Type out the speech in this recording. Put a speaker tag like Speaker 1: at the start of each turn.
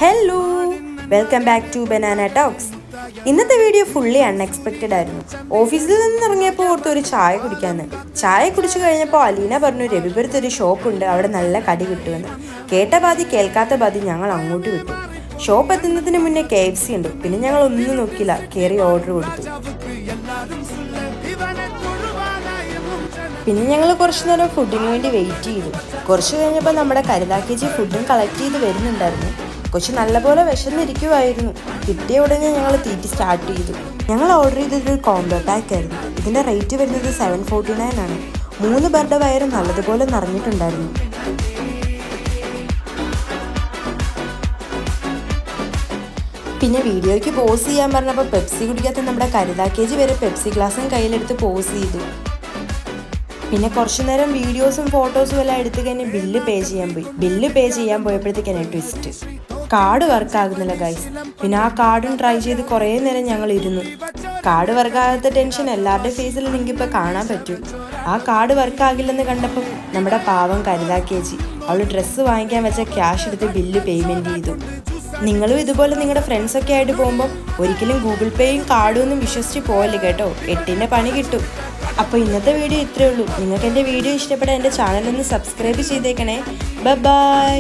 Speaker 1: Hello, welcome back to Banana Talks. ഇന്നത്തെ video fully unexpected ആയിരുന്നു. ഓഫീസിൽ നിന്ന് ഇറങ്ങിയപ്പോൾ ഓർത്ത് ഒരു ചായ കുടിക്കാമെന്ന്. ചായ കുടിച്ചു കഴിഞ്ഞപ്പോൾ അലീന പറഞ്ഞു രവിപുരത്ത് ഒരു ഷോപ്പുണ്ട്, അവിടെ നല്ല കടി കിട്ടുമെന്ന്. കേട്ട പാതി കേൾക്കാത്ത പാതി ഞങ്ങൾ അങ്ങോട്ട് വിട്ടു. ഷോപ്പ് എത്തുന്നതിന് മുന്നേ KFC ഉണ്ട്. പിന്നെ ഞങ്ങൾ ഒന്നും നോക്കില്ല, കയറി ഓർഡർ കൊടുത്തു. പിന്നെ ഞങ്ങൾ കുറച്ച് നേരം ഫുഡിന് വേണ്ടി വെയിറ്റ് ചെയ്തു. കുറച്ച് കഴിഞ്ഞപ്പോൾ നമ്മുടെ കരുതാക്കേജി ഫുഡും കളക്ട് ചെയ്ത് വരുന്നുണ്ടായിരുന്നു. കൊച്ചു നല്ലപോലെ വിശന്നിരിക്കുമായിരുന്നു. കിട്ടിയ ഉടനെ ഞങ്ങൾ തീറ്റി സ്റ്റാർട്ട് ചെയ്തു. ഞങ്ങൾ ഓർഡർ ചെയ്തത് കോംബോ പാക്ക് ആയിരുന്നു. ഇതിൻ്റെ റേറ്റ് വരുന്നത് 749 ആണ്. 3 പേരുടെ വയറും നല്ലതുപോലെ നിറഞ്ഞിട്ടുണ്ടായിരുന്നു. പിന്നെ വീഡിയോയ്ക്ക് പോസ് ചെയ്യാൻ പറഞ്ഞപ്പോൾ പെപ്സി കുടിക്കാത്ത നമ്മുടെ കരുതാക്കേജി വരെ പെപ്സി ഗ്ലാസും കയ്യിലെടുത്ത് പോസ് ചെയ്തു. പിന്നെ കുറച്ചു നേരം വീഡിയോസും ഫോട്ടോസും എല്ലാം എടുത്തു കഴിഞ്ഞ് ബില്ല് പേ ചെയ്യാൻ പോയപ്പോഴത്തേക്കാണ് ട്വിസ്റ്റ്. കാർഡ് വർക്കാകുന്നില്ല ഗൈസ്. പിന്നെ ആ കാർഡും ട്രൈ ചെയ്ത് കുറേ നേരം ഞങ്ങൾ ഇരുന്നു. കാർഡ് വർക്കാകാത്ത ടെൻഷൻ എല്ലാവരുടെ ഫേസിൽ നിങ്ങൾക്കിപ്പോൾ കാണാൻ പറ്റും. ആ കാർഡ് വർക്കാകില്ലെന്ന് കണ്ടപ്പോൾ നമ്മുടെ പാവം കരുതാക്കേജി അവൾ ഡ്രസ്സ് വാങ്ങിക്കാൻ വെച്ച ക്യാഷ് എടുത്ത് ബില്ല് പേയ്മെൻറ്റ് ചെയ്തു. നിങ്ങളും ഇതുപോലെ നിങ്ങളുടെ ഫ്രണ്ട്സൊക്കെ ആയിട്ട് പോകുമ്പോൾ ഒരിക്കലും ഗൂഗിൾ പേയും കാർഡും ഒന്നും വിശ്വസിച്ച് പോകല്ലേ കേട്ടോ, 8ന്റെ പണി കിട്ടും. അപ്പോൾ ഇന്നത്തെ വീഡിയോ ഇത്രയേ ഉള്ളൂ. നിങ്ങൾക്ക് എൻ്റെ വീഡിയോ ഇഷ്ടപ്പെട്ടാൽ എൻ്റെ ചാനലൊന്ന് സബ്സ്ക്രൈബ് ചെയ്തേക്കണേ. ബൈ.